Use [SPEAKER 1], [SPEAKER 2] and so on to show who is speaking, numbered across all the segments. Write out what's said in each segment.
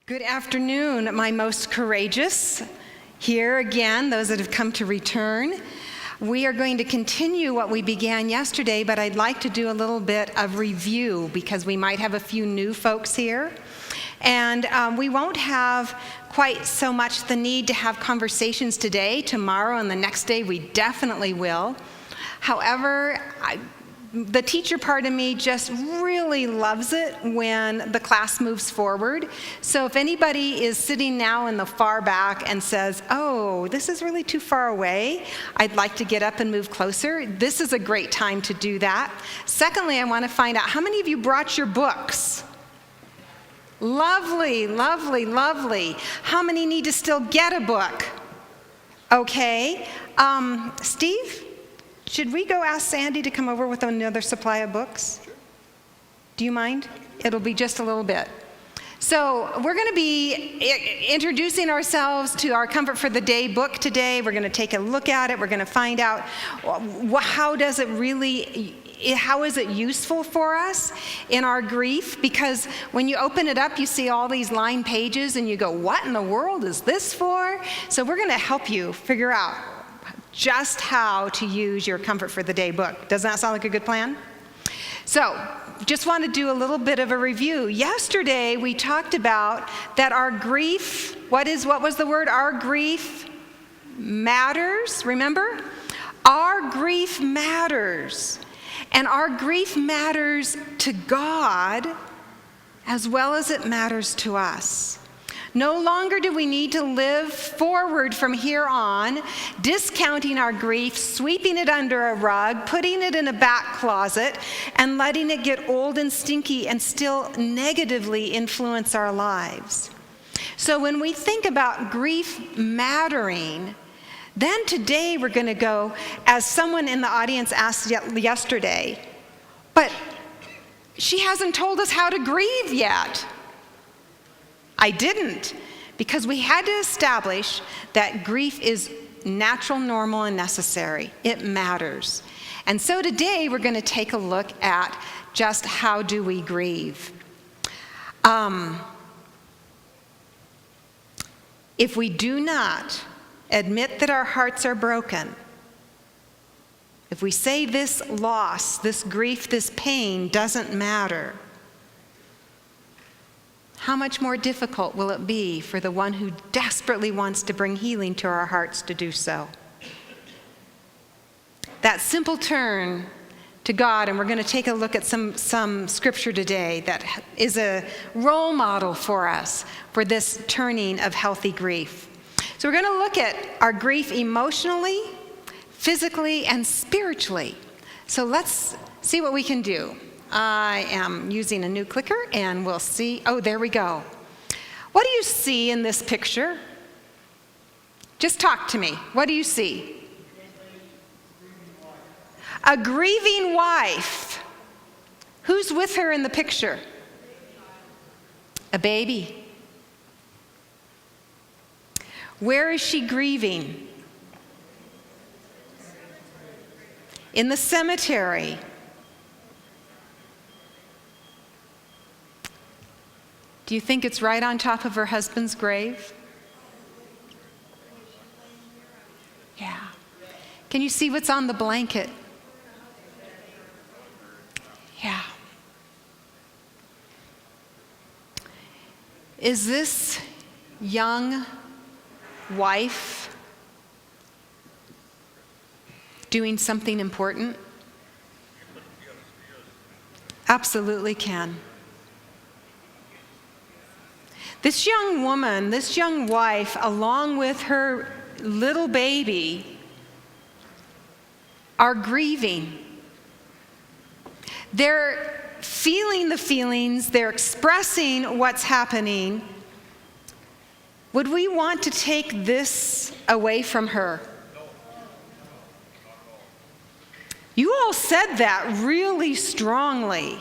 [SPEAKER 1] Good afternoon, my most courageous. Here again, those that have come to return. We are going to continue what we began yesterday, but I'd like to do a little bit of review because we might have a few new folks here. And we won't have quite so much the need to have conversations today. Tomorrow and the next day we definitely will. However, the teacher part of me just really loves it when the class moves forward. So if anybody is sitting now in the far back and says, oh, this is really too far away, I'd like to get up and move closer, this is a great time to do that. Secondly, I want to find out how many of you brought your books? Lovely, lovely, lovely. How many need to still get a book? Okay. Steve? Should we go ask Sandy to come over with another supply of books? Sure. Do you mind? It'll be just a little bit. So we're going to be introducing ourselves to our Comfort for the Day book today. We're going to take a look at it. We're going to find out how is it useful for us in our grief? Because when you open it up, you see all these lined pages and you go, what in the world is this for? So we're going to help you figure out just how to use your Comfort for the Day book. Doesn't that sound like a good plan? So, just want to do a little bit of a review. Yesterday, we talked about that our grief, what was the word? Our grief matters, remember? Our grief matters. And our grief matters to God as well as it matters to us. No longer do we need to live forward from here on, discounting our grief, sweeping it under a rug, putting it in a back closet, and letting it get old and stinky and still negatively influence our lives. So when we think about grief mattering, then today we're going to go, as someone in the audience asked yesterday, but she hasn't told us how to grieve yet. I didn't, because we had to establish that grief is natural, normal, and necessary. It matters. And so today we're going to take a look at just how do we grieve. If we do not admit that our hearts are broken, if we say this loss, this grief, this pain doesn't matter, how much more difficult will it be for the one who desperately wants to bring healing to our hearts to do so? That simple turn to God, and we're going to take a look at some scripture today that is a role model for us for this turning of healthy grief. So we're going to look at our grief emotionally, physically, and spiritually. So let's see what we can do. I am using a new clicker and we'll see. Oh, there we go. What do you see in this picture? Just talk to me. What do you see? A grieving wife. Who's with her in the picture? A baby. Where is she grieving? In the cemetery. Do you think it's right on top of her husband's grave? Yeah. Can you see what's on the blanket? Yeah. Is this young wife doing something important? Absolutely can. This young woman, this young wife, along with her little baby, are grieving. They're feeling the feelings, they're expressing what's happening. Would we want to take this away from her? You all said that really strongly.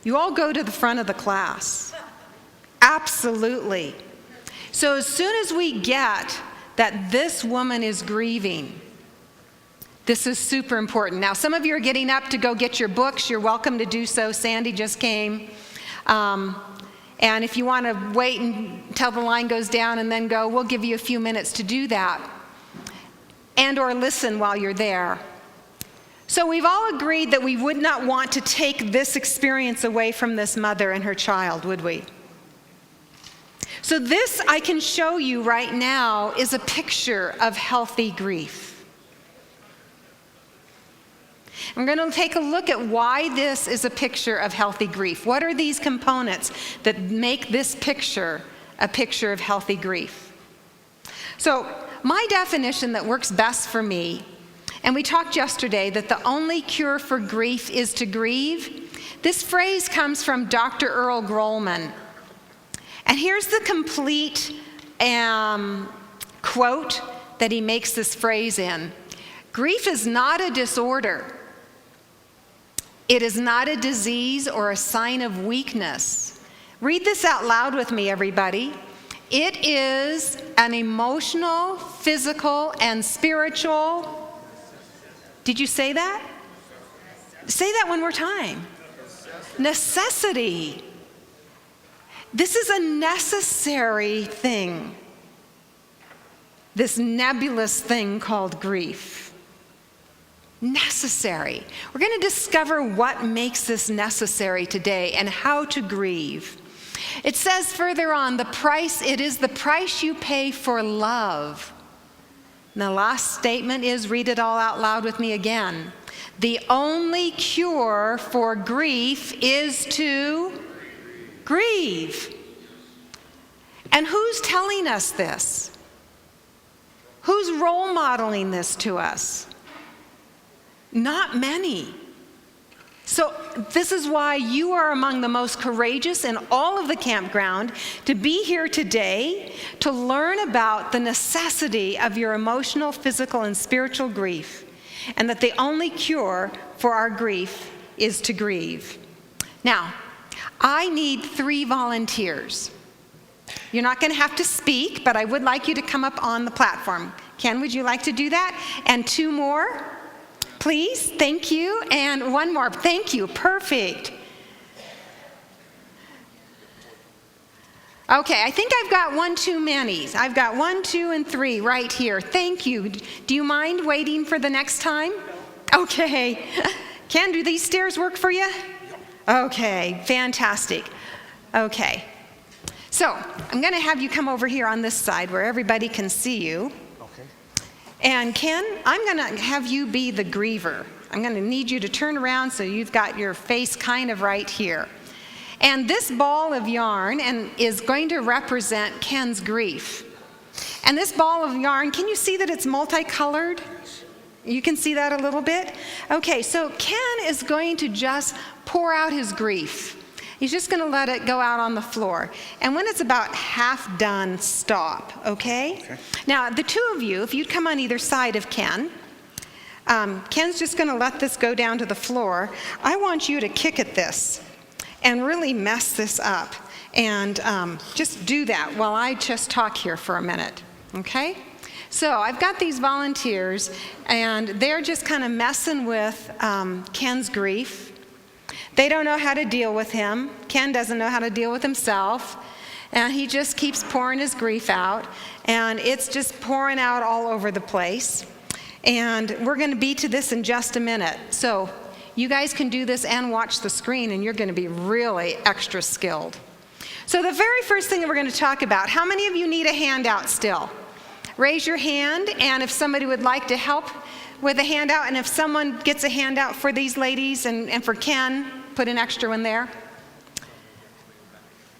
[SPEAKER 1] You all go to the front of the class. Absolutely. So as soon as we get that this woman is grieving, this is super important. Now, some of you are getting up to go get your books. You're welcome to do so. Sandy just came. And if you want to wait until the line goes down and then go, we'll give you a few minutes to do that. And or listen while you're there. So we've all agreed that we would not want to take this experience away from this mother and her child, would we? So this I can show you right now is a picture of healthy grief. I'm going to take a look at why this is a picture of healthy grief. What are these components that make this picture a picture of healthy grief? So my definition that works best for me, and we talked yesterday that the only cure for grief is to grieve. This phrase comes from Dr. Earl Grolman. And here's the complete quote that he makes this phrase in. Grief is not a disorder. It is not a disease or a sign of weakness. Read this out loud with me, everybody. It is an emotional, physical, and spiritual. Did you say that? Say that one more time. Necessity. This is a necessary thing. This nebulous thing called grief. Necessary. We're going to discover what makes this necessary today and how to grieve. It says further on, it is the price you pay for love. And the last statement is, read it all out loud with me again. The only cure for grief is to grieve. And who's telling us this? Who's role modeling this to us? Not many. So this is why you are among the most courageous in all of the campground to be here today to learn about the necessity of your emotional, physical, and spiritual grief, and that the only cure for our grief is to grieve. Now, I need 3 volunteers. You're not going to have to speak, but I would like you to come up on the platform. Ken, would you like to do that? And 2 more? Please, thank you. And 1 more, thank you, perfect. Okay, I think I've got 1 too many. I've got 1, 2, and 3 right here. Thank you. Do you mind waiting for the next time? Okay. Ken, do these stairs work for you? Okay, fantastic. Okay. So, I'm going to have you come over here on this side where everybody can see you. And Ken, I'm going to have you be the griever. I'm going to need you to turn around so you've got your face kind of right here. And this ball of yarn is going to represent Ken's grief. And this ball of yarn, can you see that it's multicolored? You can see that a little bit? Okay, so Ken is going to just pour out his grief. He's just going to let it go out on the floor. And when it's about half done, stop, okay? Now, the 2 of you, if you'd come on either side of Ken, Ken's just going to let this go down to the floor. I want you to kick at this and really mess this up. And just do that while I just talk here for a minute, okay? So I've got these volunteers, and they're just kind of messing with Ken's grief. They don't know how to deal with him. Ken doesn't know how to deal with himself. And he just keeps pouring his grief out. And it's just pouring out all over the place. And we're going to be to this in just a minute. So you guys can do this and watch the screen, and you're going to be really extra skilled. So the very first thing that we're going to talk about, how many of you need a handout still? Raise your hand, and if somebody would like to help with a handout, and if someone gets a handout for these ladies and for Ken, put an extra one there.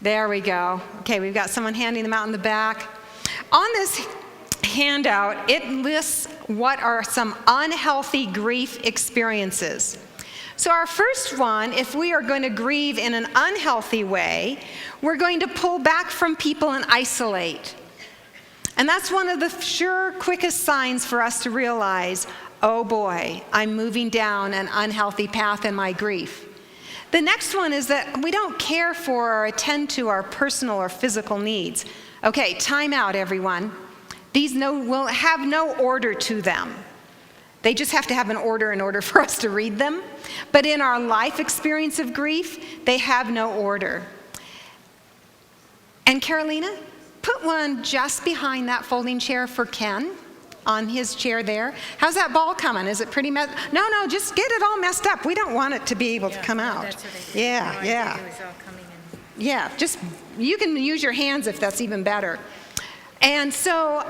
[SPEAKER 1] There we go. Okay, we've got someone handing them out in the back. On this handout, it lists what are some unhealthy grief experiences. So our first one, if we are going to grieve in an unhealthy way, we're going to pull back from people and isolate. And that's one of the sure quickest signs for us to realize, oh boy, I'm moving down an unhealthy path in my grief. The next one is that we don't care for or attend to our personal or physical needs. Okay, time out, everyone. These will have no order to them. They just have to have an order in order for us to read them. But in our life experience of grief, they have no order. And Carolina, put one just behind that folding chair for Ken, on his chair there. How's that ball coming? Is it pretty No, just get it all messed up. We don't want it to be able to come out.
[SPEAKER 2] That's what I did.
[SPEAKER 1] Yeah,
[SPEAKER 2] No,
[SPEAKER 1] yeah.
[SPEAKER 2] it was all coming in.
[SPEAKER 1] Yeah, just, you can use your hands if that's even better. And so,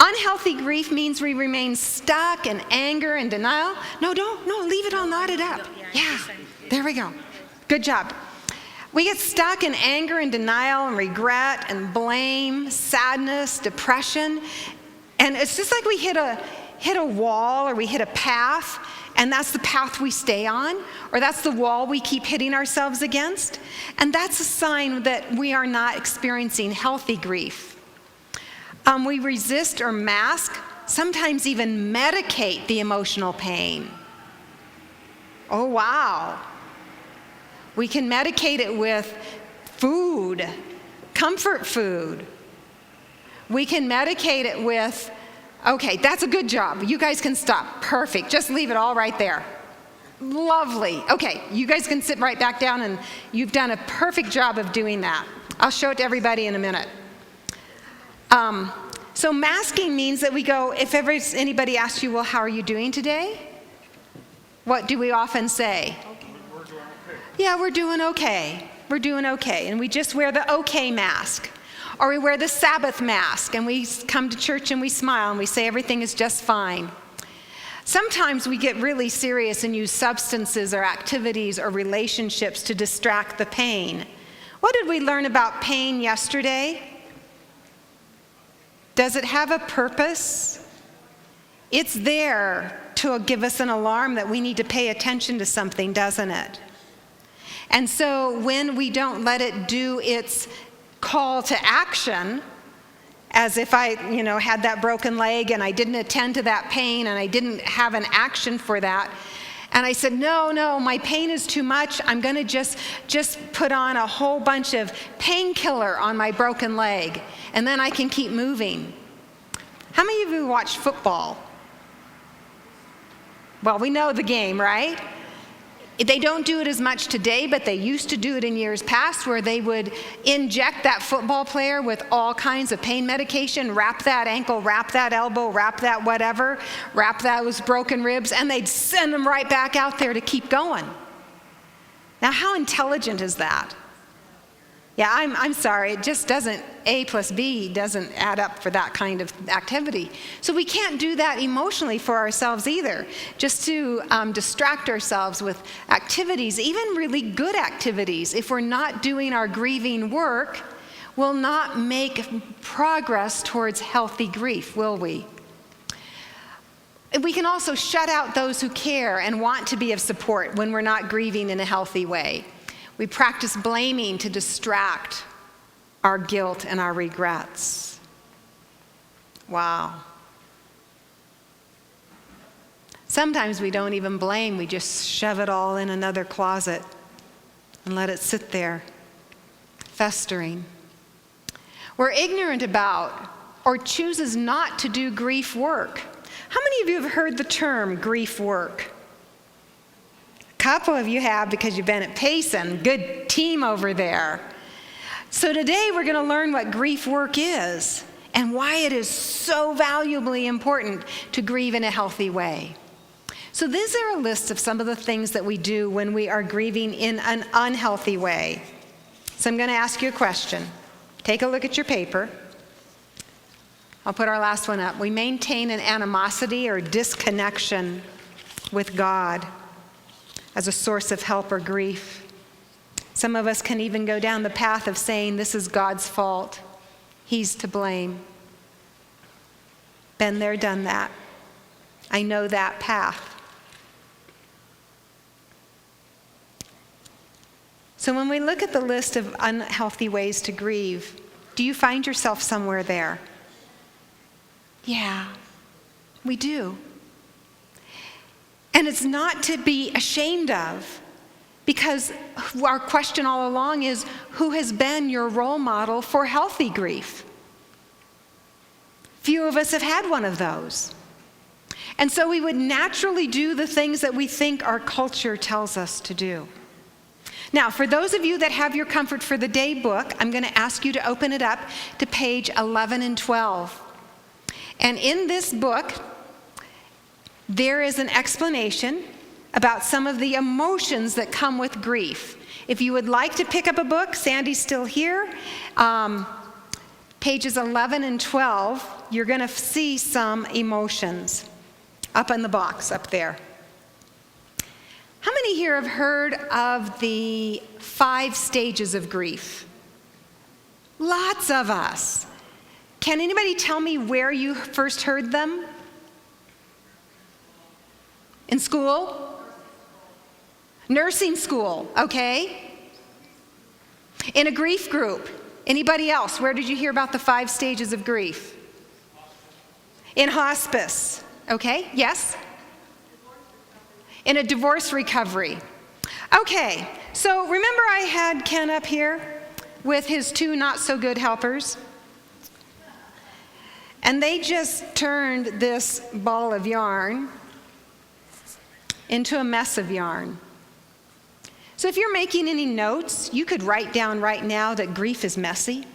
[SPEAKER 1] unhealthy grief means we remain stuck in anger and denial. No, leave it all knotted up. Yeah, there we go. Good job. We get stuck in anger and denial and regret and blame, sadness, depression. And it's just like we hit a wall or we hit a path, and that's the path we stay on, or that's the wall we keep hitting ourselves against. And that's a sign that we are not experiencing healthy grief. We resist or mask, sometimes even medicate the emotional pain. Oh, wow. We can medicate it with food, comfort food. We can medicate it with, okay, that's a good job. You guys can stop. Perfect. Just leave it all right there. Lovely. Okay, you guys can sit right back down, and you've done a perfect job of doing that. I'll show it to everybody in a minute. So masking means that we go, if ever anybody asks you, well, how are you doing today? What do we often say?
[SPEAKER 3] We're doing okay.
[SPEAKER 1] Yeah, we're doing okay. We're doing okay. And we just wear the okay mask. Or we wear the Sabbath mask, and we come to church and we smile and we say everything is just fine. Sometimes we get really serious and use substances or activities or relationships to distract the pain. What did we learn about pain yesterday? Does it have a purpose? It's there to give us an alarm that we need to pay attention to something, doesn't it? And so when we don't let it do its call to action, as if I, had that broken leg and I didn't attend to that pain and I didn't have an action for that, and I said, no, my pain is too much. I'm going to just put on a whole bunch of painkiller on my broken leg, and then I can keep moving. How many of you watch football? Well, we know the game, right? They don't do it as much today, but they used to do it in years past, where they would inject that football player with all kinds of pain medication, wrap that ankle, wrap that elbow, wrap that whatever, wrap those broken ribs, and they'd send them right back out there to keep going. Now, how intelligent is that? Yeah, I'm sorry, it just doesn't, A plus B doesn't add up for that kind of activity. So we can't do that emotionally for ourselves either, just to distract ourselves with activities, even really good activities. If we're not doing our grieving work, we'll not make progress towards healthy grief, will we? We can also shut out those who care and want to be of support when we're not grieving in a healthy way. We practice blaming to distract our guilt and our regrets. Wow. Sometimes we don't even blame, we just shove it all in another closet and let it sit there, festering. We're ignorant about or chooses not to do grief work. How many of you have heard the term grief work? A couple of you have, because you've been at Payson. Good team over there. So today we're going to learn what grief work is and why it is so valuably important to grieve in a healthy way. So these are a list of some of the things that we do when we are grieving in an unhealthy way. So I'm going to ask you a question. Take a look at your paper. I'll put our last one up. We maintain an animosity or disconnection with God as a source of help or grief. Some of us can even go down the path of saying, this is God's fault. He's to blame. Been there, done that. I know that path. So when we look at the list of unhealthy ways to grieve, do you find yourself somewhere there? Yeah, we do. And it's not to be ashamed of, because our question all along is, who has been your role model for healthy grief? Few of us have had one of those. And so we would naturally do the things that we think our culture tells us to do. Now, for those of you that have your Comfort for the Day book, I'm going to ask you to open it up to page 11 and 12. And in this book, there is an explanation about some of the emotions that come with grief. If you would like to pick up a book, Sandy's still here. Pages 11 and 12, you're going to see some emotions up in the box up there. How many here have heard of the 5 stages of grief? Lots of us. Can anybody tell me where you first heard them? In school? Nursing school, okay. In a grief group. Anybody else? Where did you hear about the 5 stages of grief? In hospice, okay, yes? In a divorce recovery. Okay, so remember I had Ken up here with his 2 not-so-good helpers? And they just turned this ball of yarn into a mess of yarn. So if you're making any notes, you could write down right now that grief is messy.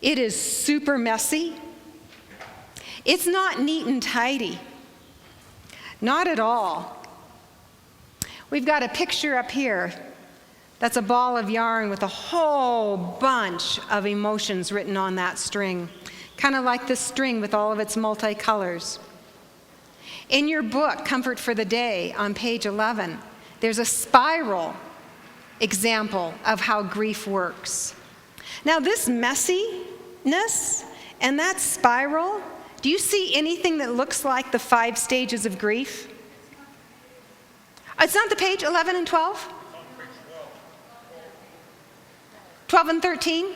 [SPEAKER 1] It is super messy. It's not neat and tidy. Not at all. We've got a picture up here that's a ball of yarn with a whole bunch of emotions written on that string, kind of like this string with all of its multicolors. In your book, Comfort for the Day, on page 11, there's a spiral example of how grief works. Now, this messiness and that spiral, do you see anything that looks like the 5 stages of grief? It's not the page 11 and 12? 12 and 13?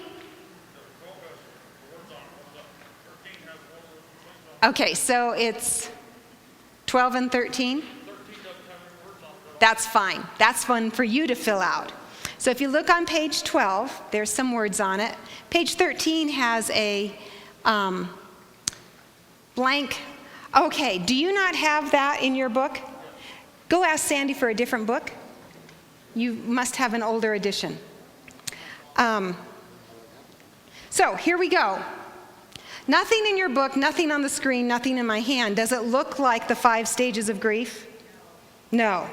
[SPEAKER 1] Okay, so it's 12 and 13? That's fine. That's one for you to fill out. So if you look on page 12, there's some words on it. Page 13 has a blank. Okay, do you not have that in your book? Go ask Sandy for a different book. You must have an older edition. So here we go. Nothing in your book, nothing on the screen, nothing in my hand. Does it look like the 5 stages of grief? No.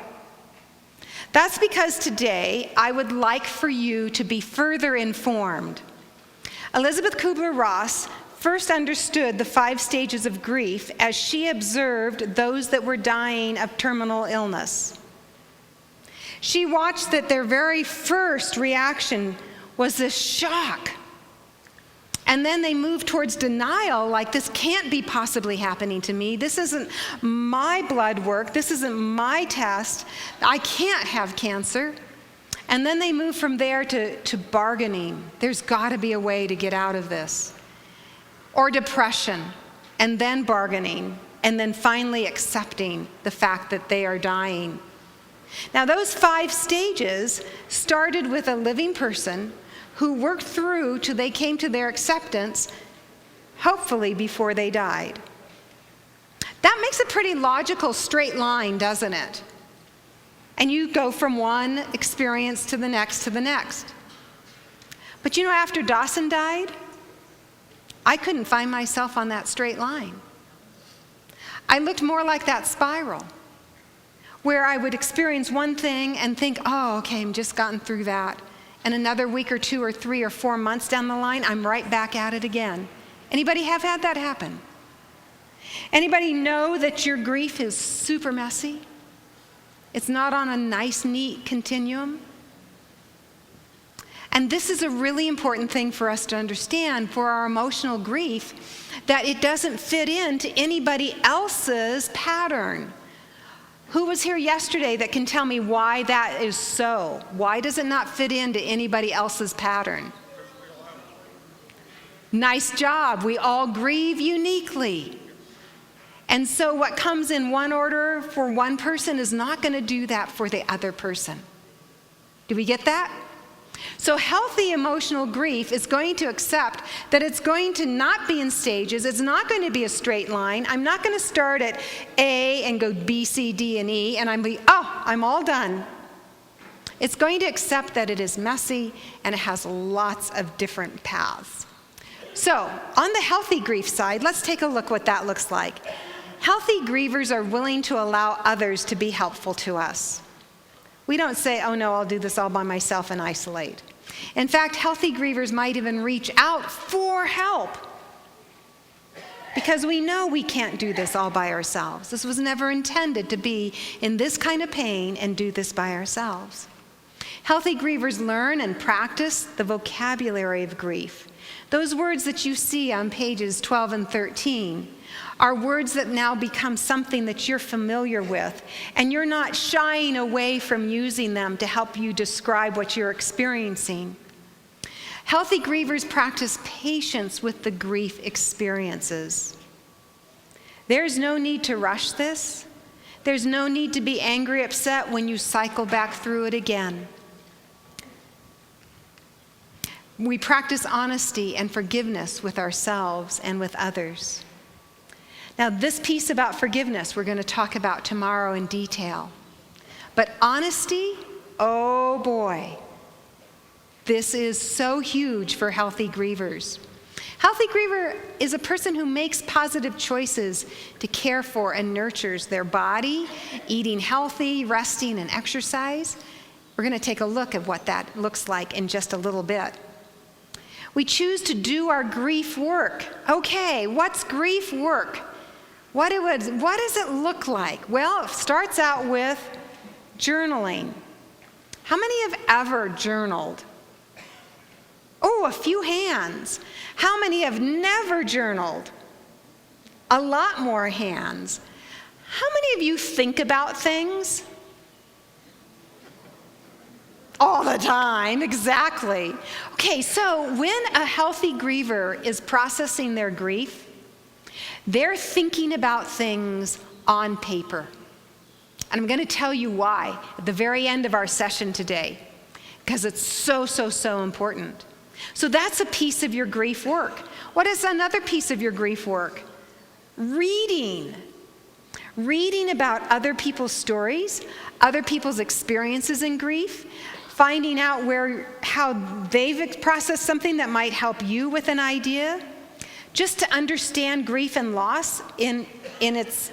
[SPEAKER 1] That's because today I would like for you to be further informed. Elizabeth Kubler-Ross first understood the 5 stages of grief as she observed those that were dying of terminal illness. She watched that their very first reaction was this shock. And then they moved towards denial, like this can't be possibly happening to me. This isn't my blood work. This isn't my test. I can't have cancer. And then they moved from there to bargaining. There's got to be a way to get out of this. Or depression, and then bargaining, and then finally accepting the fact that they are dying. Now, those 5 stages started with a living person who worked through till they came to their acceptance, hopefully before they died. That makes a pretty logical straight line, doesn't it? And you go from one experience to the next to the next. But you know, after Dawson died, I couldn't find myself on that straight line. I looked more like that spiral, where I would experience one thing and think, oh, okay, I'm just gotten through that. And another week or 2 or 3 or 4 months down the line, I'm right back at it again. Anybody have had that happen? Anybody know that your grief is super messy? It's not on a nice, neat continuum? And this is a really important thing for us to understand for our emotional grief, that it doesn't fit into anybody else's pattern. Who was here yesterday that can tell me why that is so? Why does it not fit into anybody else's pattern? Nice job. We all grieve uniquely. And so what comes in one order for one person is not going to do that for the other person. Do we get that? So healthy emotional grief is going to accept that it's going to not be in stages. It's not going to be a straight line. I'm not going to start at A and go B, C, D, and E, and I'm all done. It's going to accept that it is messy and it has lots of different paths. So, on the healthy grief side, let's take a look what that looks like. Healthy grievers are willing to allow others to be helpful to us. We don't say, oh no, I'll do this all by myself and isolate. In fact, healthy grievers might even reach out for help because we know we can't do this all by ourselves. This was never intended to be in this kind of pain and do this by ourselves. Healthy grievers learn and practice the vocabulary of grief. Those words that you see on pages 12 and 13 are words that now become something that you're familiar with, and you're not shying away from using them to help you describe what you're experiencing. Healthy grievers practice patience with the grief experiences. There's no need to rush this. There's no need to be angry, upset when you cycle back through it again. We practice honesty and forgiveness with ourselves and with others. Now, this piece about forgiveness we're going to talk about tomorrow in detail. But honesty, oh boy, this is so huge for healthy grievers. Healthy griever is a person who makes positive choices to care for and nurtures their body, eating healthy, resting, and exercise. We're going to take a look at what that looks like in just a little bit. We choose to do our grief work. Okay, what's grief work? What does it look like? Well, it starts out with journaling. How many have ever journaled? Oh, a few hands. How many have never journaled? A lot more hands. How many of you think about things? All the time, exactly. Okay, so when a healthy griever is processing their grief, they're thinking about things on paper. And I'm going to tell you why at the very end of our session today, because it's so important. So that's a piece of your grief work. What is another piece of your grief work? Reading. Reading about other people's stories, other people's experiences in grief, finding out how they've processed something that might help you with an idea. Just to understand grief and loss in its,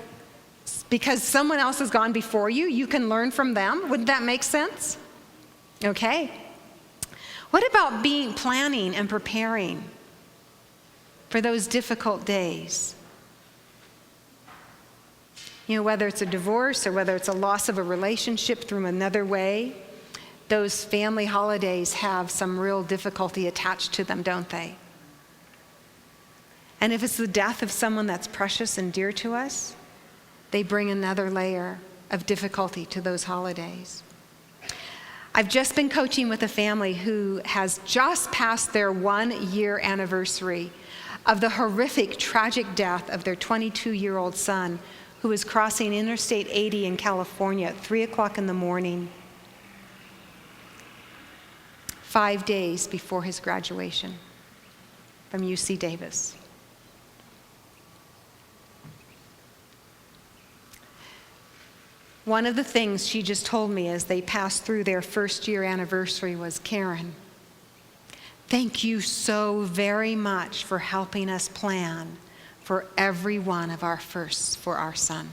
[SPEAKER 1] because someone else has gone before you, you can learn from them. Wouldn't that make sense? Okay. What about planning and preparing for those difficult days? You know, whether it's a divorce or whether it's a loss of a relationship through another way, those family holidays have some real difficulty attached to them, don't they? And if it's the death of someone that's precious and dear to us, they bring another layer of difficulty to those holidays. I've just been coaching with a family who has just passed their 1-year anniversary of the horrific, tragic death of their 22-year-old son who was crossing Interstate 80 in California at 3 o'clock in the morning, 5 days before his graduation from UC Davis. One of the things she just told me as they passed through their first-year anniversary was, Karen, thank you so very much for helping us plan for every one of our firsts for our son.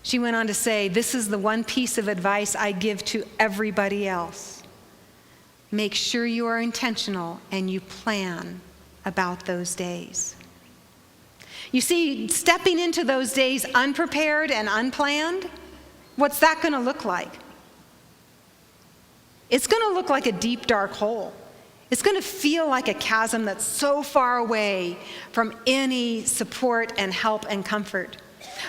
[SPEAKER 1] She went on to say, this is the one piece of advice I give to everybody else. Make sure you are intentional and you plan about those days. You see, stepping into those days unprepared and unplanned, what's that going to look like? It's going to look like a deep, dark hole. It's going to feel like a chasm that's so far away from any support and help and comfort.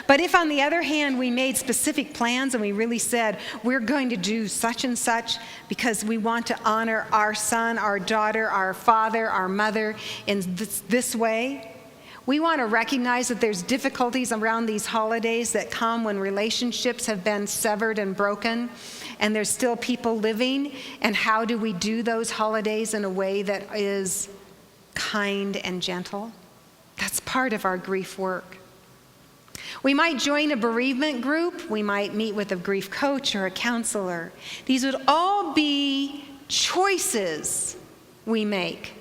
[SPEAKER 1] But if, on the other hand, we made specific plans and we really said, we're going to do such and such because we want to honor our son, our daughter, our father, our mother in this way, we want to recognize that there's difficulties around these holidays that come when relationships have been severed and broken, and there's still people living, and how do we do those holidays in a way that is kind and gentle? That's part of our grief work. We might join a bereavement group. We might meet with a grief coach or a counselor. These would all be choices we make.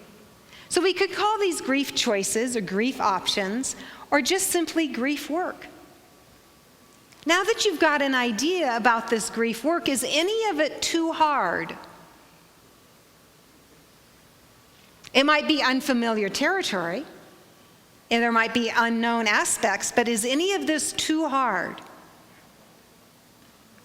[SPEAKER 1] So we could call these grief choices or grief options, or just simply grief work. Now that you've got an idea about this grief work, is any of it too hard? It might be unfamiliar territory, and there might be unknown aspects, but is any of this too hard?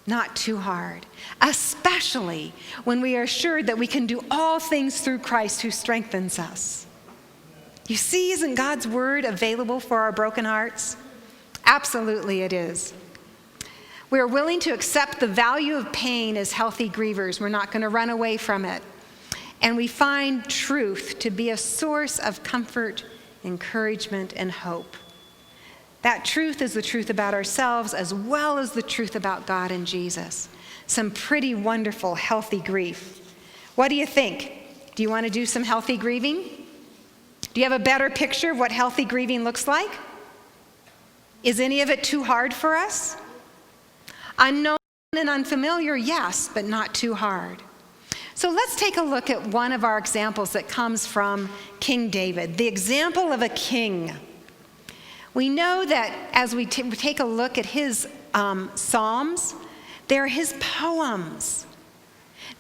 [SPEAKER 1] Not too hard, especially when we are assured that we can do all things through Christ who strengthens us. You see, isn't God's word available for our broken hearts? Absolutely it is. We are willing to accept the value of pain as healthy grievers. We're not going to run away from it. And we find truth to be a source of comfort, encouragement, and hope. That truth is the truth about ourselves as well as the truth about God and Jesus. Some pretty wonderful, healthy grief. What do you think? Do you want to do some healthy grieving? Do you have a better picture of what healthy grieving looks like? Is any of it too hard for us? Unknown and unfamiliar, yes, but not too hard. So let's take a look at one of our examples that comes from King David, the example of a king. We know that as we take a look at his Psalms, they're his poems.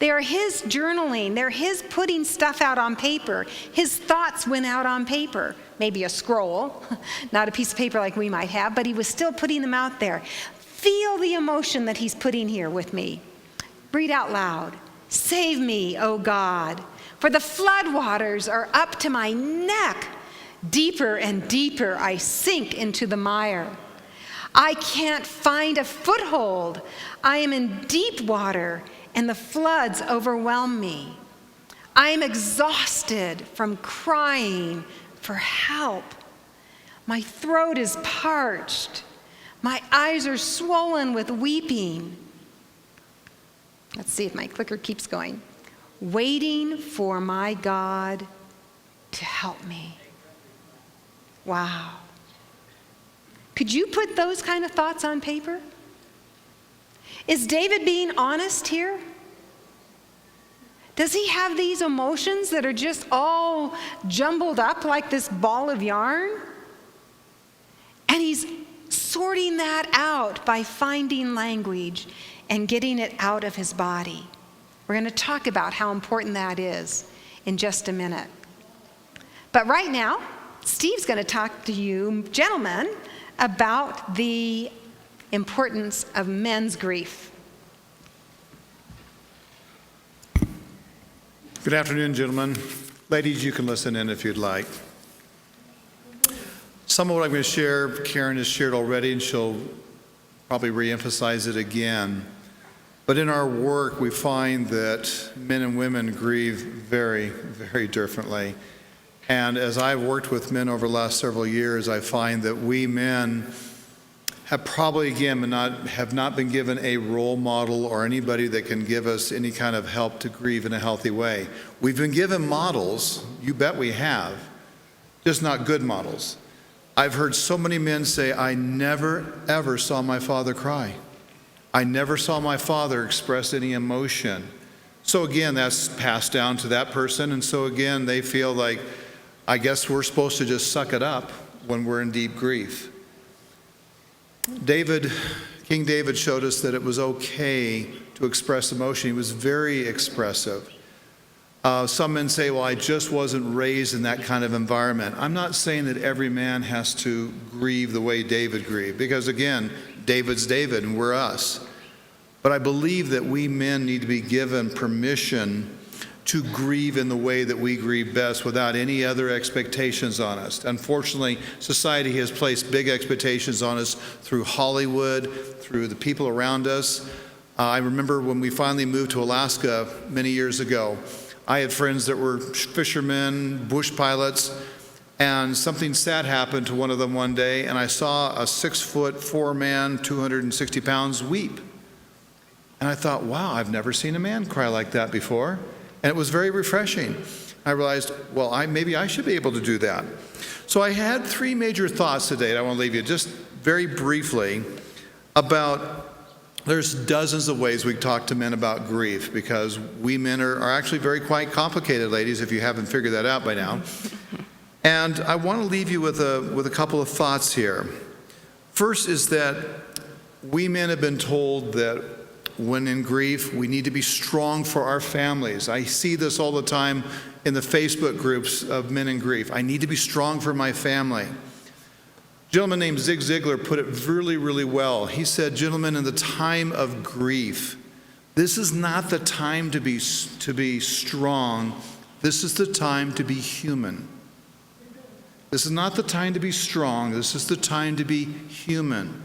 [SPEAKER 1] They are his journaling. They're his putting stuff out on paper. His thoughts went out on paper. Maybe a scroll, not a piece of paper like we might have, but he was still putting them out there. Feel the emotion that he's putting here with me. Read out loud. Save me, O God, for the floodwaters are up to my neck. Deeper and deeper I sink into the mire. I can't find a foothold. I am in deep water, and the floods overwhelm me. I am exhausted from crying for help. My throat is parched. My eyes are swollen with weeping. Let's see if my clicker keeps going. Waiting for my God to help me. Wow. Could you put those kind of thoughts on paper? Is David being honest here? Does he have these emotions that are just all jumbled up like this ball of yarn? And he's sorting that out by finding language and getting it out of his body. We're going to talk about how important that is in just a minute. But right now, Steve's going to talk to you, gentlemen, about the importance of men's grief.
[SPEAKER 2] Good afternoon, gentlemen. Ladies, you can listen in if you'd like. Some of what I'm going to share, Karen has shared already, and she'll probably re-emphasize it again. But in our work, we find that men and women grieve very, very differently. And as I've worked with men over the last several years, I find that we men have probably, again, have not been given a role model or anybody that can give us any kind of help to grieve in a healthy way. We've been given models, you bet we have, just not good models. I've heard so many men say, I never, ever saw my father cry. I never saw my father express any emotion. So again, that's passed down to that person, and so again, they feel like, I guess we're supposed to just suck it up when we're in deep grief. King David showed us that it was okay to express emotion. He was very expressive. Some men say, well, I just wasn't raised in that kind of environment. I'm not saying that every man has to grieve the way David grieved, because again, David's David and we're us. But I believe that we men need to be given permission to grieve in the way that we grieve best without any other expectations on us. Unfortunately, society has placed big expectations on us through Hollywood, through the people around us. I remember when we finally moved to Alaska many years ago, I had friends that were fishermen, bush pilots, and something sad happened to one of them one day, and I saw a 6'4" man, 260 pounds, weep. And I thought, wow, I've never seen a man cry like that before. And it was very refreshing. I realized, well, maybe I should be able to do that. So I had three major thoughts today that I want to leave you. Just very briefly about, there's dozens of ways we talk to men about grief, because we men are actually very quite complicated, ladies, if you haven't figured that out by now. And I want to leave you with a couple of thoughts here. First is that we men have been told that when in grief, we need to be strong for our families. I see this all the time in the Facebook groups of men in grief. I need to be strong for my family. A gentleman named Zig Ziglar put it really, really well. He said, gentlemen, in the time of grief, this is not the time to be strong. This is the time to be human. This is not the time to be strong. This is the time to be human.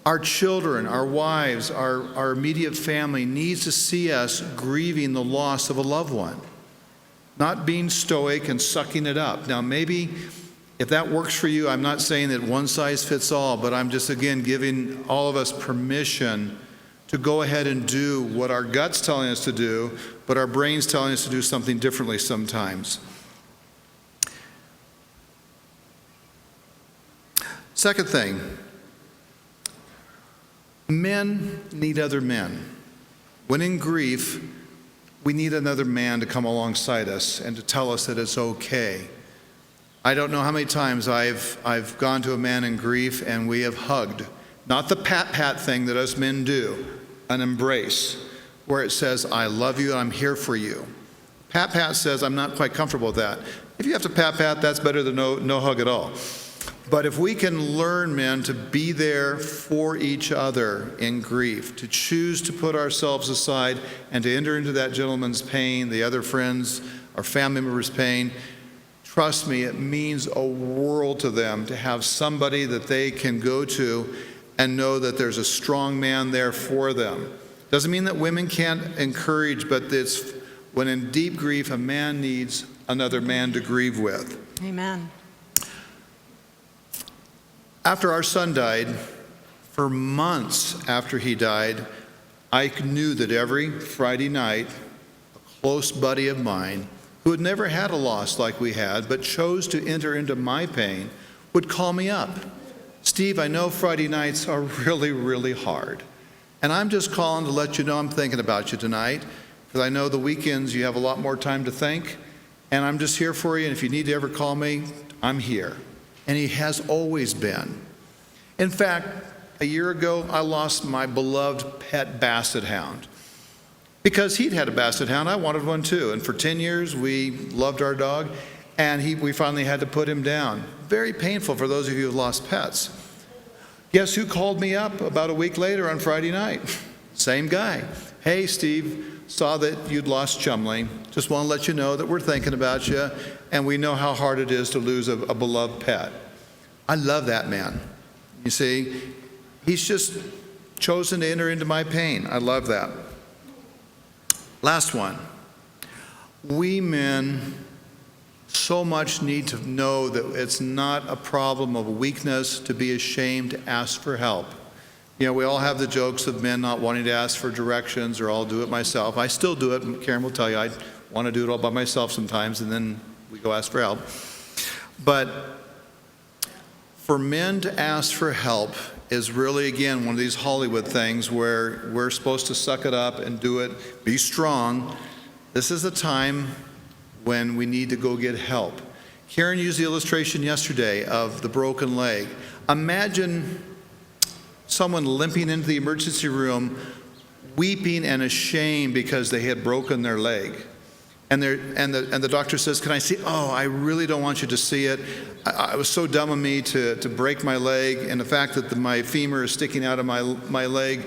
[SPEAKER 2] Our children, our wives, our immediate family needs to see us grieving the loss of a loved one, not being stoic and sucking it up. Now, maybe if that works for you, I'm not saying that one size fits all, but I'm just, again, giving all of us permission to go ahead and do what our gut's telling us to do, but our brain's telling us to do something differently sometimes. Second thing, men need other men. When in grief, we need another man to come alongside us and to tell us that it's okay. I don't know how many times I've gone to a man in grief and we have hugged. Not the pat thing that us men do, an embrace, where it says, I love you and I'm here for you. Pat says, I'm not quite comfortable with that. If you have to pat, that's better than no hug at all. But if we can learn, men, to be there for each other in grief, to choose to put ourselves aside and to enter into that gentleman's pain, the other friends, our family members' pain, trust me, it means a world to them to have somebody that they can go to and know that there's a strong man there for them. Doesn't mean that women can't encourage, but it's when in deep grief, a man needs another man to grieve with.
[SPEAKER 1] Amen.
[SPEAKER 2] After our son died, for months after he died, I knew that every Friday night, a close buddy of mine, who had never had a loss like we had, but chose to enter into my pain, would call me up. Steve, I know Friday nights are really, really hard. And I'm just calling to let you know I'm thinking about you tonight, because I know the weekends you have a lot more time to think, and I'm just here for you, and if you need to ever call me, I'm here. And he has always been. In fact, a year ago, I lost my beloved pet basset hound. Because he'd had a basset hound, I wanted one too. And for 10 years, we loved our dog, and we finally had to put him down. Very painful for those of you who have lost pets. Guess who called me up about a week later on Friday night? Same guy. Hey, Steve, saw that you'd lost Chumley. Just want to let you know that we're thinking about you, and we know how hard it is to lose a beloved pet. I love that man. You see, he's just chosen to enter into my pain. I love that. Last one. We men so much need to know that it's not a problem of weakness to be ashamed to ask for help. You know, we all have the jokes of men not wanting to ask for directions, or I'll do it myself. I still do it. Karen will tell you I want to do it all by myself sometimes, and then we go ask for help. But for men to ask for help is really, again, one of these Hollywood things where we're supposed to suck it up and do it, be strong. This is a time when we need to go get help. Karen used the illustration yesterday of the broken leg. Imagine someone limping into the emergency room, weeping and ashamed because they had broken their leg. And the doctor says, can I see? Oh, I really don't want you to see it. It was so dumb of me to break my leg, and the fact that my femur is sticking out of my leg,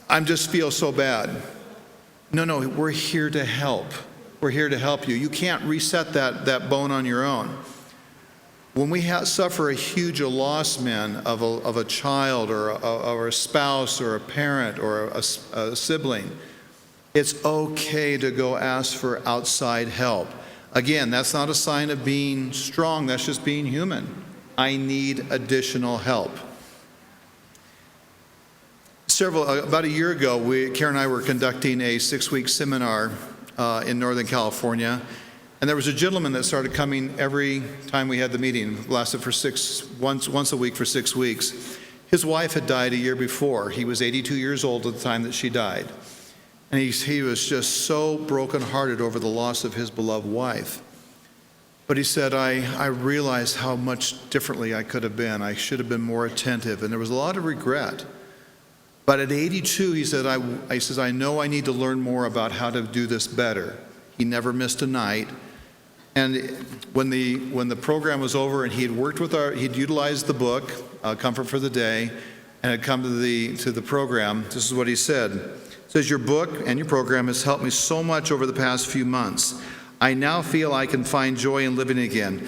[SPEAKER 2] I just feel so bad. No, we're here to help. We're here to help you. You can't reset that bone on your own. When we suffer a huge loss, men, of a child or a spouse or a parent or a sibling, it's okay to go ask for outside help. Again, that's not a sign of being strong, that's just being human. I need additional help. About a year ago, Karen and I were conducting a 6-week seminar in Northern California, And there was a gentleman that started coming every time we had the meeting. It lasted for once a week for 6 weeks. His wife had died a year before. He was 82 years old at the time that she died. And he was just so brokenhearted over the loss of his beloved wife. But he said, I realized how much differently I could have been. I should have been more attentive. And there was a lot of regret. But at 82, he said, I know I need to learn more about how to do this better. He never missed a night. And when the program was over and he'd utilized the book, Comfort for the Day, and had come to the program, this is what he said. It says, your book and your program has helped me so much over the past few months. I now feel I can find joy in living again.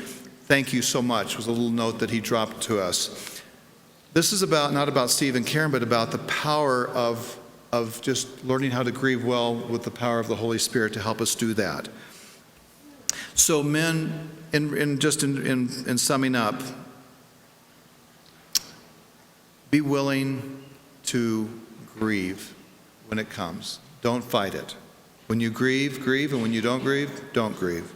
[SPEAKER 2] Thank you so much, was a little note that he dropped to us. This is not about Steve and Karen, but about the power of just learning how to grieve well with the power of the Holy Spirit to help us do that. So men, in summing up, be willing to grieve when it comes. Don't fight it. When you grieve, grieve, and when you don't grieve.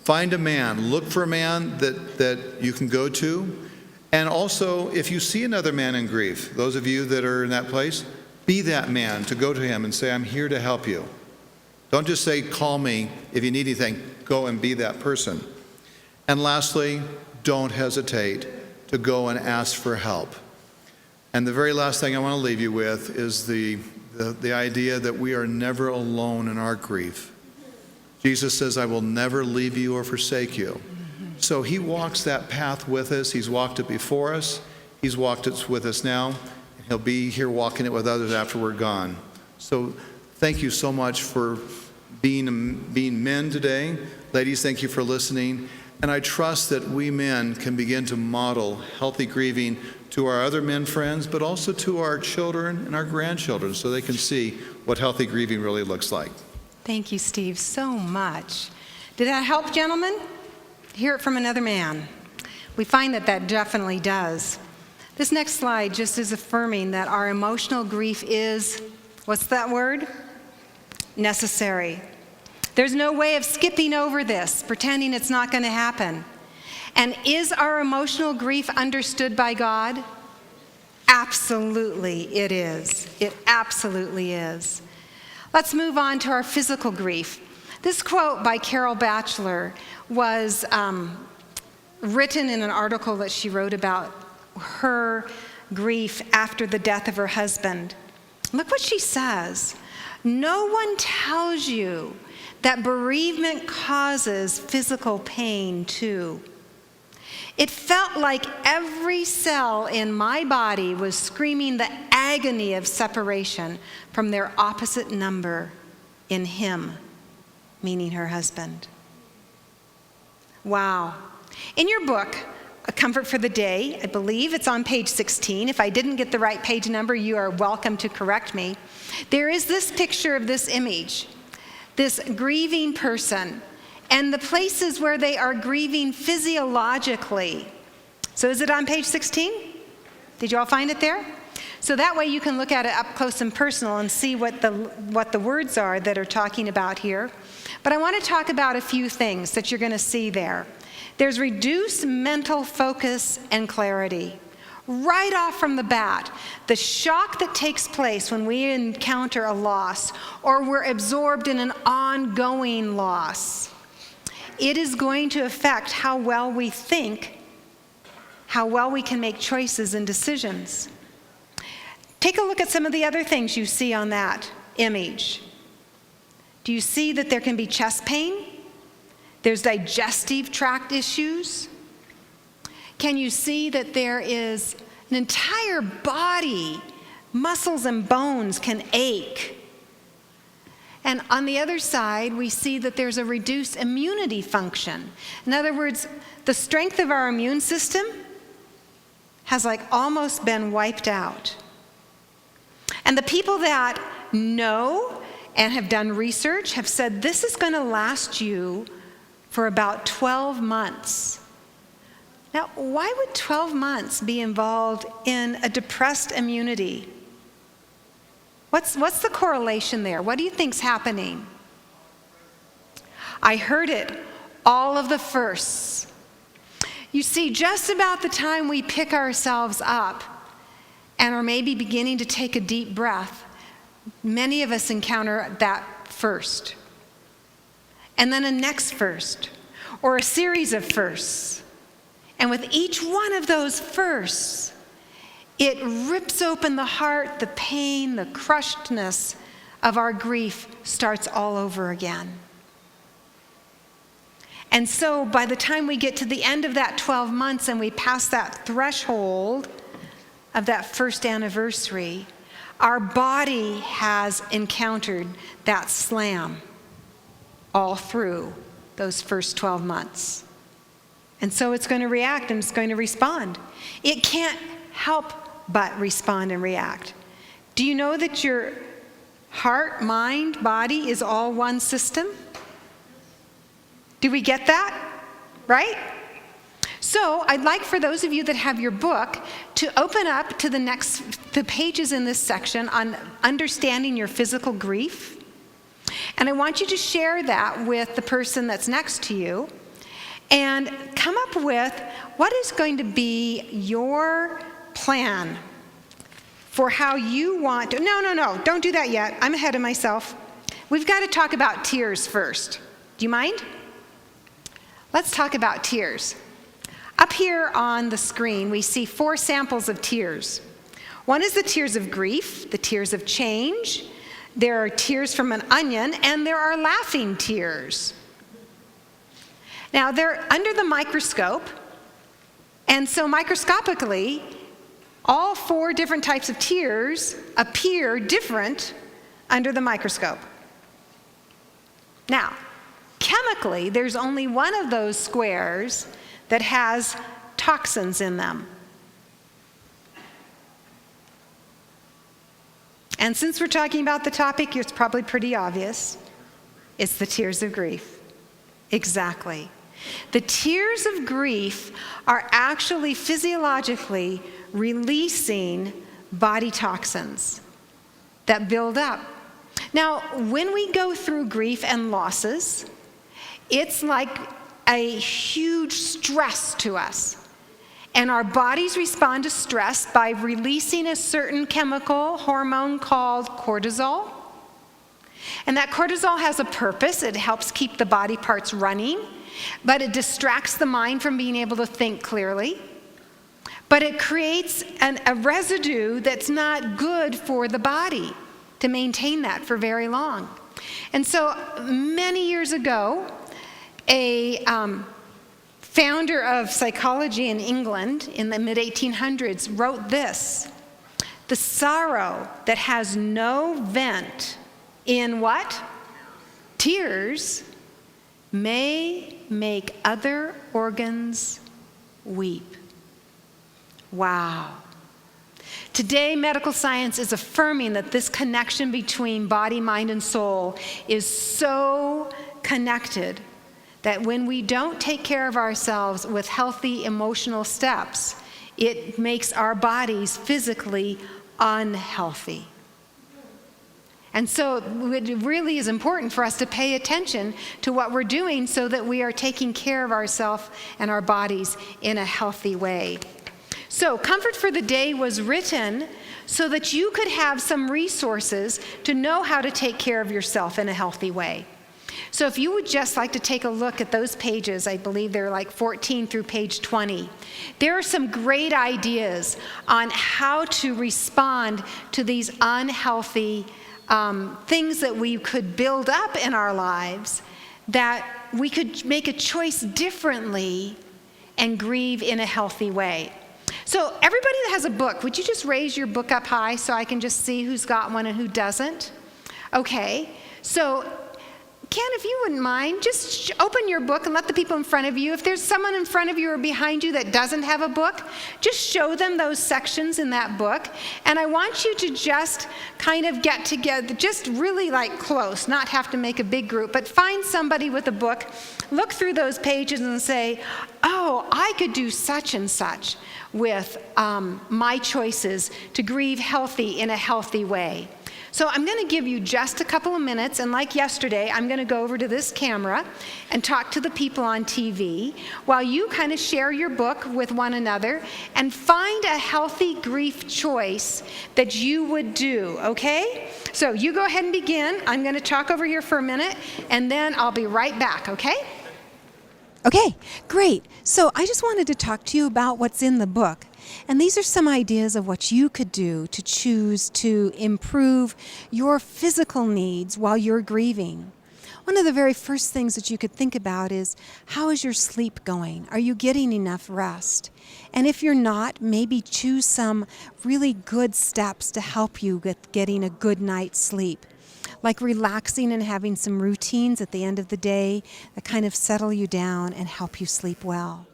[SPEAKER 2] Find a man. Look for a man that you can go to. And also, if you see another man in grief, those of you that are in that place, be that man to go to him and say, I'm here to help you. Don't just say, call me if you need anything. Go and be that person. And lastly, don't hesitate to go and ask for help. And the very last thing I want to leave you with is the idea that we are never alone in our grief. Jesus says, I will never leave you or forsake you. So he walks that path with us. He's walked it before us. He's walked it with us now. And he'll be here walking it with others after we're gone. So thank you so much for being men today. Ladies, thank you for listening. And I trust that we men can begin to model healthy grieving to our other men friends, but also to our children and our grandchildren so they can see what healthy grieving really looks like.
[SPEAKER 1] Thank you, Steve, so much. Did that help, gentlemen? Hear it from another man. We find that definitely does. This next slide just is affirming that our emotional grief is, what's that word? Necessary. There's no way of skipping over this, pretending it's not going to happen. And is our emotional grief understood by God? Absolutely it is. It absolutely is. Let's move on to our physical grief. This quote by Carol Batchelor was written in an article that she wrote about her grief after the death of her husband. Look what she says. No one tells you that bereavement causes physical pain too. It felt like every cell in my body was screaming the agony of separation from their opposite number in him, meaning her husband. Wow. In your book, A Comfort for the Day, I believe it's on page 16. If I didn't get the right page number, you are welcome to correct me. There is this picture of this image, this grieving person, and the places where they are grieving physiologically. So is it on page 16? Did you all find it there? So that way you can look at it up close and personal and see what the words are that are talking about here. But I want to talk about a few things that you're going to see there. There's reduced mental focus and clarity. Right off from the bat, the shock that takes place when we encounter a loss or we're absorbed in an ongoing loss, it is going to affect how well we think, how well we can make choices and decisions. Take a look at some of the other things you see on that image. Do you see that there can be chest pain? There's digestive tract issues. Can you see that there is an entire body, muscles and bones can ache? And on the other side, we see that there's a reduced immunity function. In other words, the strength of our immune system has almost been wiped out. And the people that know and have done research have said this is going to last you for about 12 months. Now, why would 12 months be involved in a depressed immunity? What's the correlation there? What do you think's happening? I heard it, all of the firsts. You see, just about the time we pick ourselves up and are maybe beginning to take a deep breath, many of us encounter that first. And then a next first, or a series of firsts. And with each one of those firsts, it rips open the heart, the pain, the crushedness of our grief starts all over again. And so by the time we get to the end of that 12 months and we pass that threshold of that first anniversary, our body has encountered that slam all through those first 12 months. And so it's going to react and it's going to respond. It can't help but respond and react. Do you know that your heart, mind, body is all one system? Do we get that? Right? So I'd like for those of you that have your book to open up to the pages in this section on understanding your physical grief. And I want you to share that with the person that's next to you and come up with what is going to be your plan for how you want to. No, don't do that yet. I'm ahead of myself. We've got to talk about tears first. Do you mind? Let's talk about tears. Up here on the screen, we see 4 samples of tears. One is the tears of grief, the tears of change. There are tears from an onion, and there are laughing tears. Now, they're under the microscope, and so microscopically, all 4 different types of tears appear different under the microscope. Now, chemically, there's only one of those squares that has toxins in them. And since we're talking about the topic, it's probably pretty obvious. It's the tears of grief. Exactly. The tears of grief are actually physiologically releasing body toxins that build up. Now, when we go through grief and losses, it's like a huge stress to us. And our bodies respond to stress by releasing a certain chemical hormone called cortisol. And that cortisol has a purpose. It helps keep the body parts running, but it distracts the mind from being able to think clearly. But it creates a residue that's not good for the body to maintain that for very long. And so many years ago, a founder of psychology in England in the mid-1800s wrote this: "The sorrow that has no vent in" what? "Tears may make other organs weep." Wow. Today, medical science is affirming that this connection between body, mind, and soul is so connected that when we don't take care of ourselves with healthy emotional steps, it makes our bodies physically unhealthy. And so it really is important for us to pay attention to what we're doing so that we are taking care of ourselves and our bodies in a healthy way. So Comfort for the Day was written so that you could have some resources to know how to take care of yourself in a healthy way. So if you would just like to take a look at those pages, I believe they're like 14 through page 20. There are some great ideas on how to respond to these unhealthy things that we could build up in our lives, that we could make a choice differently and grieve in a healthy way. So everybody that has a book, would you just raise your book up high so I can just see who's got one and who doesn't? Okay, so Ken, if you wouldn't mind, just open your book and let the people in front of you, if there's someone in front of you or behind you that doesn't have a book, just show them those sections in that book. And I want you to just kind of get together, just really like close, not have to make a big group, but find somebody with a book, look through those pages and say, oh, I could do such and such with my choices to grieve healthy in a healthy way. So I'm going to give you just a couple of minutes, and like yesterday, I'm going to go over to this camera and talk to the people on TV while you kind of share your book with one another and find a healthy grief choice that you would do, okay? So you go ahead and begin. I'm going to talk over here for a minute, and then I'll be right back, okay?
[SPEAKER 3] Okay, great. So I just wanted to talk to you about what's in the book. And these are some ideas of what you could do to choose to improve your physical needs while you're grieving. One of the very first things that you could think about is, how is your sleep going? Are you getting enough rest? And if you're not, maybe choose some really good steps to help you with getting a good night's sleep. Like relaxing and having some routines at the end of the day that kind of settle you down and help you sleep well.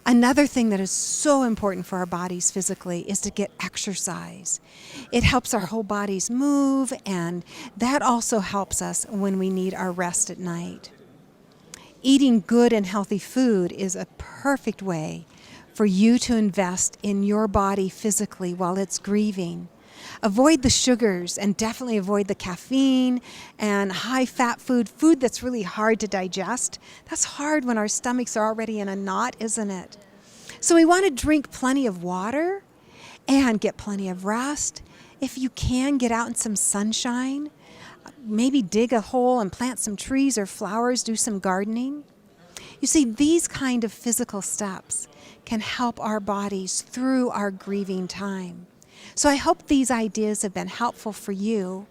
[SPEAKER 3] Another thing that is so important for our bodies physically is to get exercise. It helps our whole bodies move, and that also helps us when we need our rest at night. Eating good and healthy food is a perfect way for you to invest in your body physically while it's grieving. Avoid the sugars and definitely avoid the caffeine and high-fat food that's really hard to digest. That's hard when our stomachs are already in a knot, isn't it? So we want to drink plenty of water and get plenty of rest. If you can, get out in some sunshine. Maybe dig a hole and plant some trees or flowers, do some gardening. You see, these kind of physical steps can help our bodies through our grieving time. So I hope these ideas have been helpful for you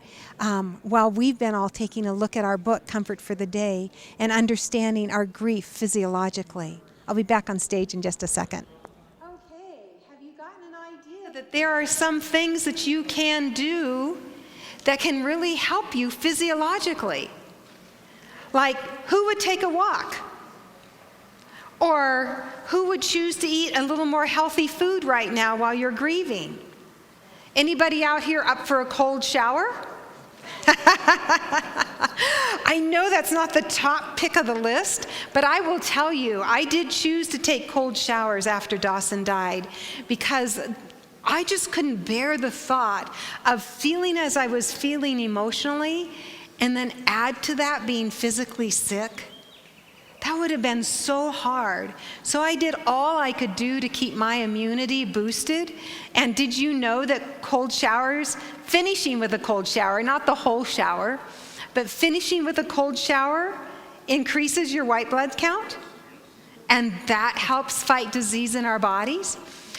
[SPEAKER 3] while we've been all taking a look at our book, Comfort for the Day, and understanding our grief physiologically. I'll be back on stage in just a second.
[SPEAKER 1] Okay, have you gotten an idea that there are some things that you can do that can really help you physiologically? Like, who would take a walk? Or who would choose to eat a little more healthy food right now while you're grieving? Anybody out here up for a cold shower? I know that's not the top pick of the list, but I will tell you, I did choose to take cold showers after Dawson died because I just couldn't bear the thought of feeling as I was feeling emotionally and then add to that being physically sick. That would have been so hard. So I did all I could do to keep my immunity boosted. And did you know that cold showers, finishing with a cold shower, not the whole shower, but finishing with a cold shower increases your white blood count? And that helps fight disease in our bodies.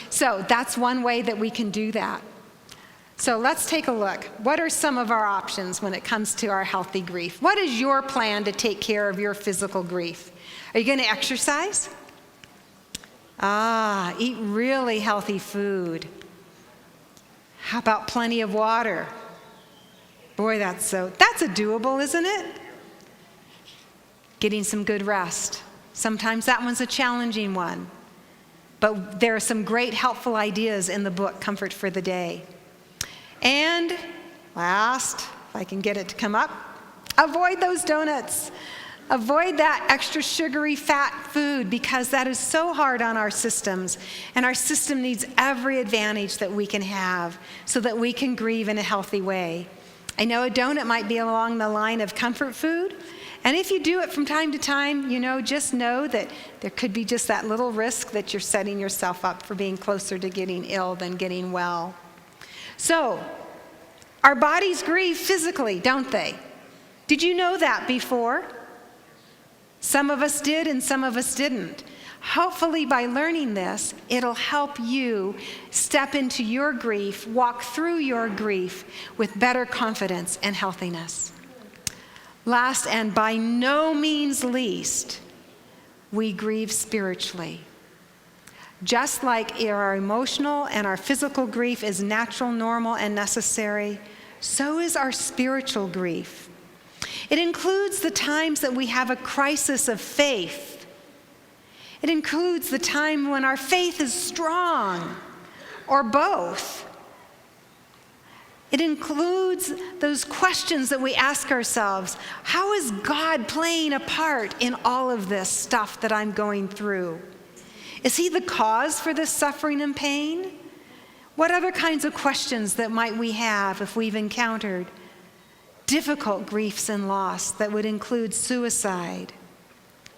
[SPEAKER 1] So that's one way that we can do that. So let's take a look. What are some of our options when it comes to our healthy grief? What is your plan to take care of your physical grief? Are you going to exercise? Eat really healthy food. How about plenty of water? Boy, that's a doable, isn't it? Getting some good rest. Sometimes that one's a challenging one. But there are some great helpful ideas in the book, Comfort for the Day. And last, if I can get it to come up, avoid those donuts. Avoid that extra sugary fat food because that is so hard on our systems. And our system needs every advantage that we can have so that we can grieve in a healthy way. I know a donut might be along the line of comfort food. And if you do it from time to time, just know that there could be just that little risk that you're setting yourself up for being closer to getting ill than getting well. So, our bodies grieve physically, don't they? Did you know that before? Some of us did and some of us didn't. Hopefully by learning this, it'll help you step into your grief, walk through your grief with better confidence and healthiness. Last and by no means least, we grieve spiritually. Just like our emotional and our physical grief is natural, normal, and necessary, so is our spiritual grief. It includes the times that we have a crisis of faith. It includes the time when our faith is strong, or both. It includes those questions that we ask ourselves. How is God playing a part in all of this stuff that I'm going through? Is he the cause for this suffering and pain? What other kinds of questions that might we have if we've encountered difficult griefs and loss that would include suicide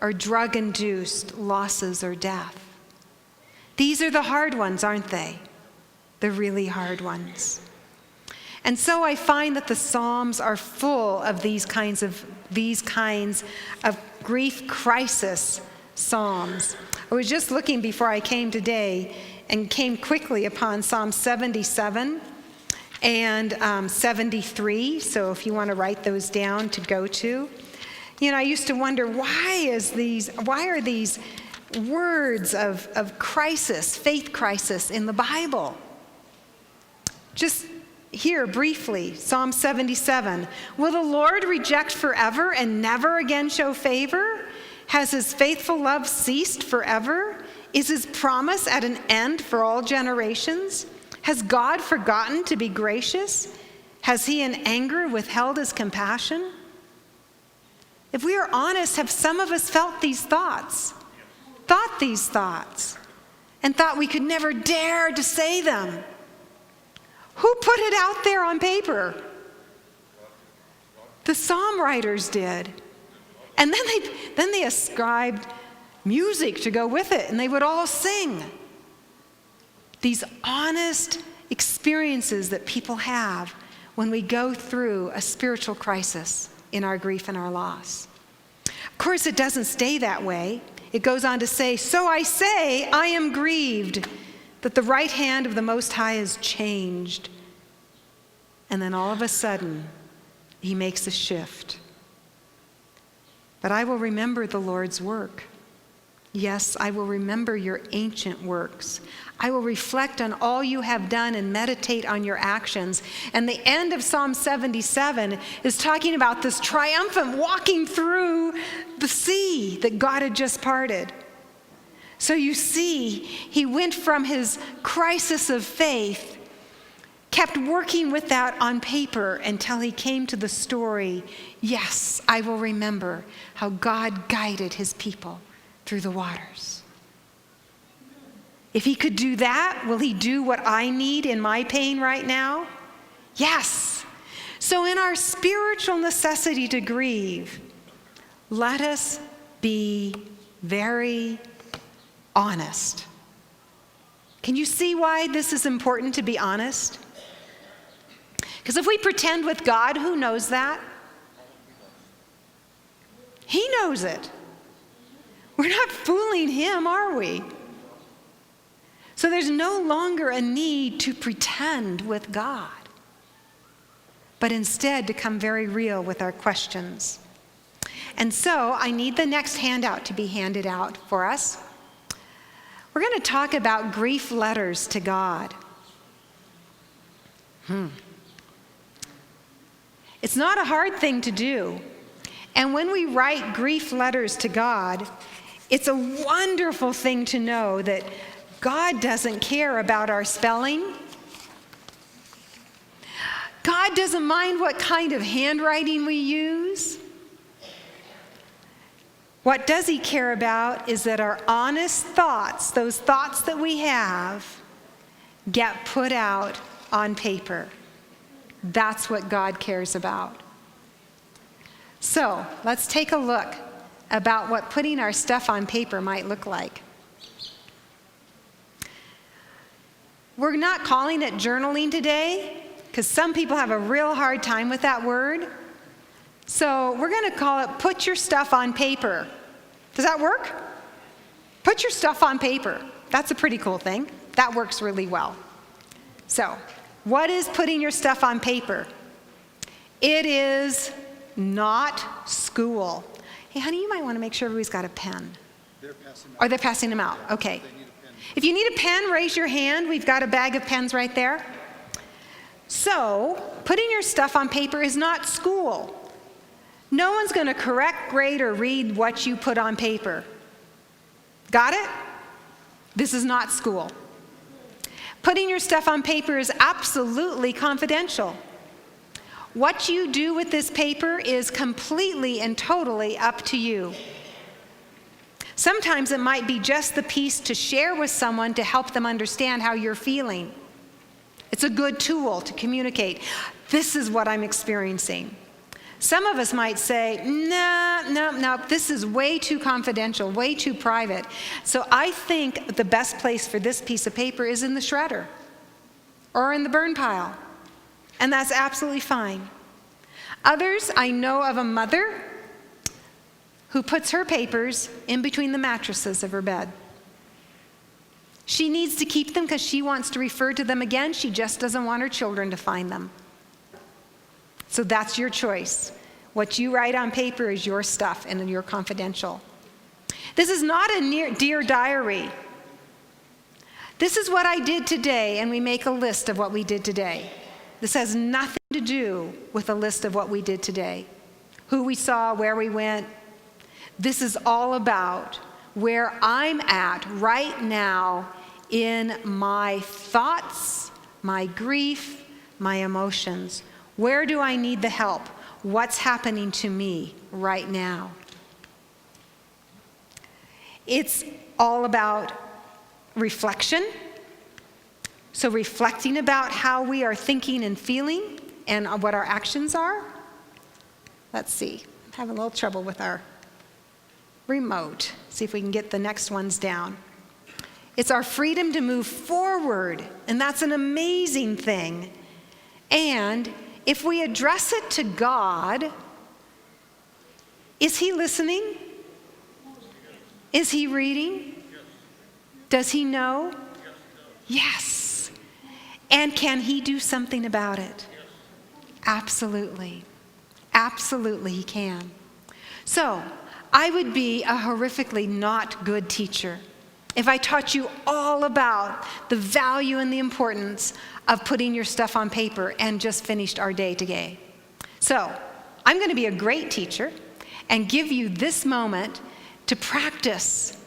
[SPEAKER 1] or drug-induced losses or death. These are the hard ones, aren't they? The really hard ones. And so I find that the Psalms are full of these kinds of grief crisis psalms. I was just looking before I came today and came quickly upon Psalm 77 and 73. So if you want to write those down to go to. I used to wonder, why are these words of crisis, faith crisis in the Bible? Just here briefly, Psalm 77. Will the Lord reject forever and never again show favor? Has his faithful love ceased forever? Is his promise at an end for all generations? Has God forgotten to be gracious? Has he in anger withheld his compassion? If we are honest, have some of us felt these thoughts, and thought we could never dare to say them? Who put it out there on paper? The psalm writers did. And then they ascribed music to go with it, and they would all sing. These honest experiences that people have when we go through a spiritual crisis in our grief and our loss. Of course, it doesn't stay that way. It goes on to say, so I say, I am grieved that the right hand of the Most High is changed. And then all of a sudden, he makes a shift. But I will remember the Lord's work. Yes, I will remember your ancient works. I will reflect on all you have done and meditate on your actions. And the end of Psalm 77 is talking about this triumphant walking through the sea that God had just parted. So you see, he went from his crisis of faith, kept working with that on paper until he came to the story, yes, I will remember how God guided his people through the waters. If he could do that, will he do what I need in my pain right now? Yes. So in our spiritual necessity to grieve, let us be very honest. Can you see why this is important to be honest? Because if we pretend with God, who knows that? He knows it. We're not fooling him, are we? So there's no longer a need to pretend with God, but instead to come very real with our questions. And so I need the next handout to be handed out for us. We're going to talk about grief letters to God. It's not a hard thing to do. And when we write grief letters to God, it's a wonderful thing to know that God doesn't care about our spelling. God doesn't mind what kind of handwriting we use. What does he care about is that our honest thoughts, those thoughts that we have, get put out on paper. That's what God cares about. So let's take a look about what putting our stuff on paper might look like. We're not calling it journaling today because some people have a real hard time with that word. So we're going to call it put your stuff on paper. Does that work? Put your stuff on paper. That's a pretty cool thing. That works really well. So, what is putting your stuff on paper? It is not school. Hey, honey, you might want to make sure everybody's got a pen. They're passing them out. Okay. If you need a pen, raise your hand. We've got a bag of pens right there. So, putting your stuff on paper is not school. No one's going to correct, grade, or read what you put on paper. Got it? This is not school. Putting your stuff on paper is absolutely confidential. What you do with this paper is completely and totally up to you. Sometimes it might be just the piece to share with someone to help them understand how you're feeling. It's a good tool to communicate. This is what I'm experiencing. Some of us might say, no, this is way too confidential, way too private. So I think the best place for this piece of paper is in the shredder or in the burn pile. And that's absolutely fine. Others, I know of a mother who puts her papers in between the mattresses of her bed. She needs to keep them because she wants to refer to them again. She just doesn't want her children to find them. So that's your choice. What you write on paper is your stuff and you're confidential. This is not a dear diary. This is what I did today, and we make a list of what we did today. This has nothing to do with a list of what we did today, who we saw, where we went. This is all about where I'm at right now in my thoughts, my grief, my emotions. Where do I need the help? What's happening to me right now? It's all about reflection. So reflecting about how we are thinking and feeling and what our actions are. Let's see. I'm having a little trouble with our remote. See if we can get the next ones down. It's our freedom to move forward, and that's an amazing thing. And if we address it to God, is He listening? Is He reading? Does He know? Yes. And can He do something about it? Absolutely. Absolutely He can. So, I would be a horrifically not good teacher if I taught you all about the value and the importance of putting your stuff on paper and just finished our day today. So, I'm going to be a great teacher and give you this moment to practice.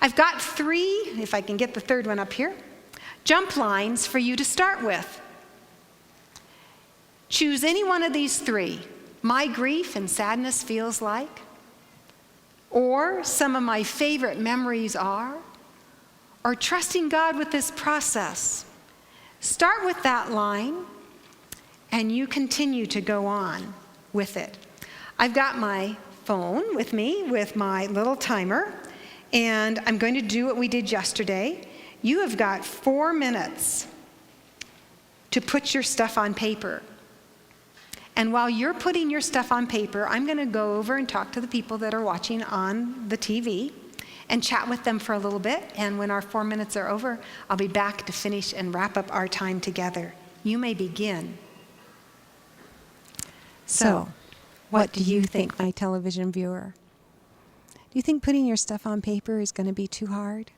[SPEAKER 1] I've got 3, if I can get the third one up here, jump lines for you to start with. Choose any one of these 3. My grief and sadness feels like, or some of my favorite memories are, or trusting God with this process. Start with that line, and you continue to go on with it. I've got my phone with me with my little timer, and I'm going to do what we did yesterday. You have got 4 minutes to put your stuff on paper. And while you're putting your stuff on paper, I'm going to go over and talk to the people that are watching on the TV and chat with them for a little bit. And when our 4 minutes are over, I'll be back to finish and wrap up our time together. You may begin.
[SPEAKER 3] So, what do you think, my television viewer? Do you think putting your stuff on paper is going to be too hard?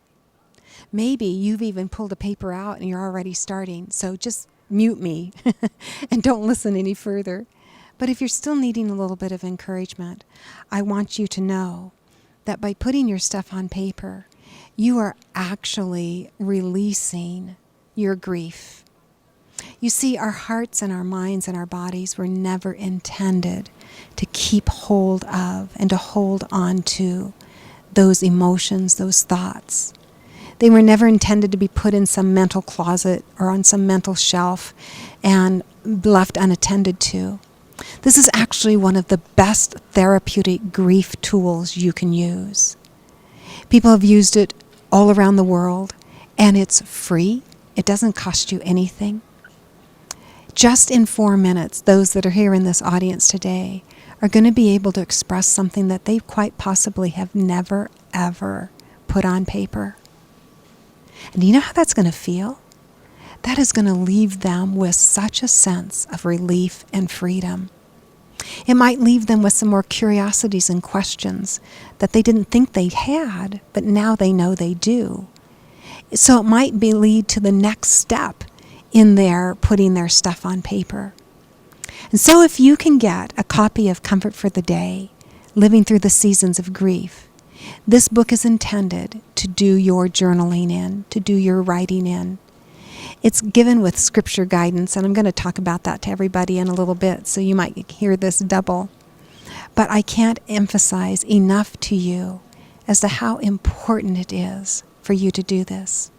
[SPEAKER 3] Maybe you've even pulled a paper out and you're already starting, so just mute me and don't listen any further. But if you're still needing a little bit of encouragement, I want you to know that by putting your stuff on paper, you are actually releasing your grief. You see, our hearts and our minds and our bodies were never intended to keep hold of and to hold on to those emotions, those thoughts. They were never intended to be put in some mental closet or on some mental shelf and left unattended to. This is actually one of the best therapeutic grief tools you can use. People have used it all around the world, and it's free. It doesn't cost you anything. Just in 4 minutes, those that are here in this audience today are going to be able to express something that they quite possibly have never, ever put on paper. And do you know how that's going to feel? That is going to leave them with such a sense of relief and freedom. It might leave them with some more curiosities and questions that they didn't think they had, but now they know they do. So it might lead to the next step in their putting their stuff on paper. And so if you can get a copy of Comfort for the Day, Living Through the Seasons of Grief, this book is intended to do your journaling in, to do your writing in. It's given with scripture guidance, and I'm going to talk about that to everybody in a little bit, so you might hear this double. But I can't emphasize enough to you as to how important it is for you to do this.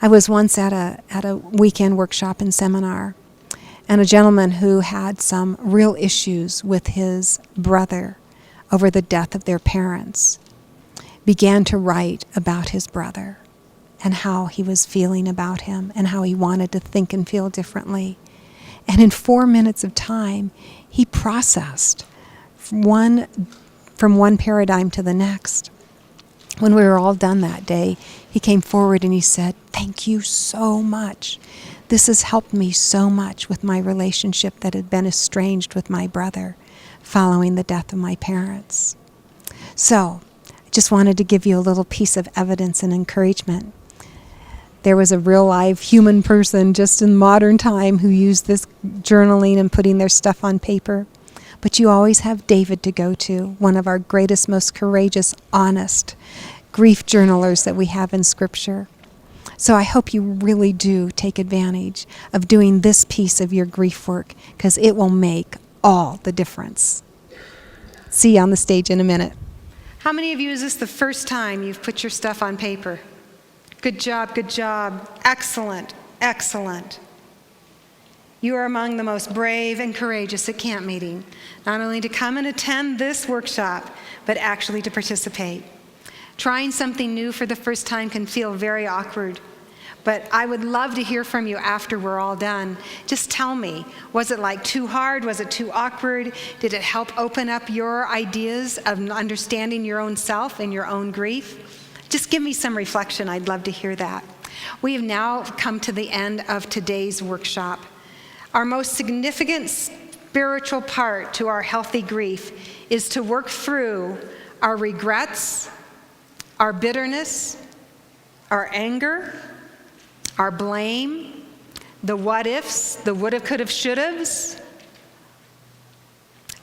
[SPEAKER 3] I was once at a weekend workshop and seminar, and a gentleman who had some real issues with his brother over the death of their parents began to write about his brother and how he was feeling about him and how he wanted to think and feel differently. And in 4 minutes of time, he processed from one paradigm to the next. When we were all done that day, he came forward and he said, "Thank you so much. This has helped me so much with my relationship that had been estranged with my brother following the death of my parents." So, I just wanted to give you a little piece of evidence and encouragement. There was a real live human person just in modern time who used this journaling and putting their stuff on paper. But you always have David to go to, one of our greatest, most courageous, honest grief journalers that we have in Scripture. So I hope you really do take advantage of doing this piece of your grief work, because it will make all the difference. See you on the stage in a minute.
[SPEAKER 1] How many of you is this the first time you've put your stuff on paper? Good job, good job. Excellent, excellent. You are among the most brave and courageous at camp meeting, not only to come and attend this workshop, but actually to participate. Trying something new for the first time can feel very awkward, but I would love to hear from you after we're all done. Just tell me, was it like too hard? Was it too awkward? Did it help open up your ideas of understanding your own self and your own grief? Just give me some reflection. I'd love to hear that. We have now come to the end of today's workshop. Our most significant spiritual part to our healthy grief is to work through our regrets, our bitterness, our anger, our blame, the what ifs, the woulda, coulda, shouldas.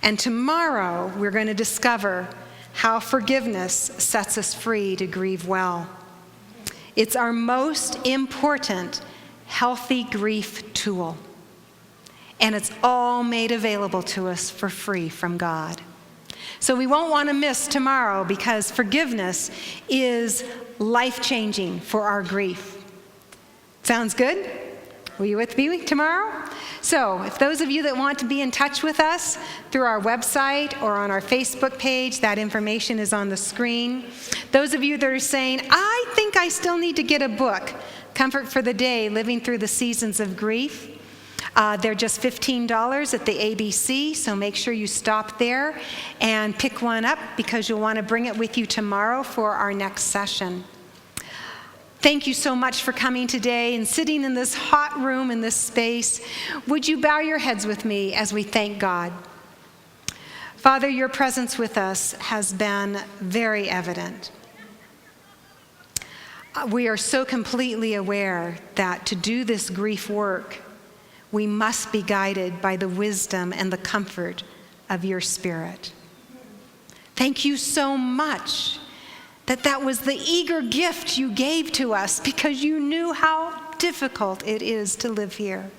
[SPEAKER 1] And tomorrow we're going to discover how forgiveness sets us free to grieve well. It's our most important healthy grief tool. And it's all made available to us for free from God. So we won't want to miss tomorrow, because forgiveness is life-changing for our grief. Sounds good? Will you with me tomorrow? So if those of you that want to be in touch with us through our website or on our Facebook page, that information is on the screen. Those of you that are saying, I think I still need to get a book, Comfort for the Day, Living Through the Seasons of Grief. They're just $15 at the ABC, so make sure you stop there and pick one up, because you'll want to bring it with you tomorrow for our next session. Thank you so much for coming today and sitting in this hot room in this space. Would you bow your heads with me as we thank God? Father, your presence with us has been very evident. We are so completely aware that to do this grief work, we must be guided by the wisdom and the comfort of your Spirit. Thank you so much that was the eager gift you gave to us, because you knew how difficult it is to live here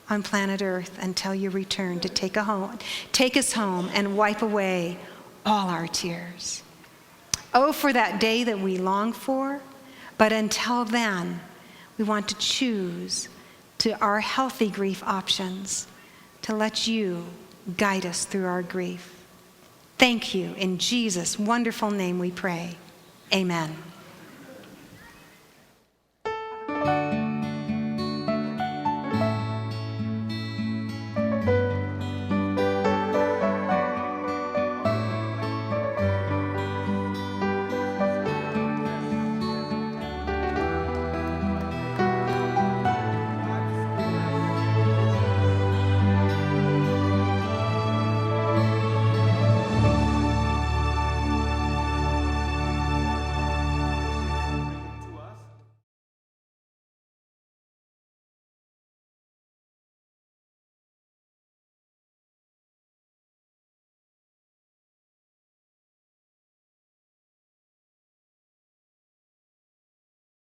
[SPEAKER 1] on planet Earth until you return to take us home and wipe away all our tears. Oh, for that day that we long for, but until then, we want to choose to our healthy grief options, to let you guide us through our grief. Thank you. In Jesus' wonderful name we pray. Amen.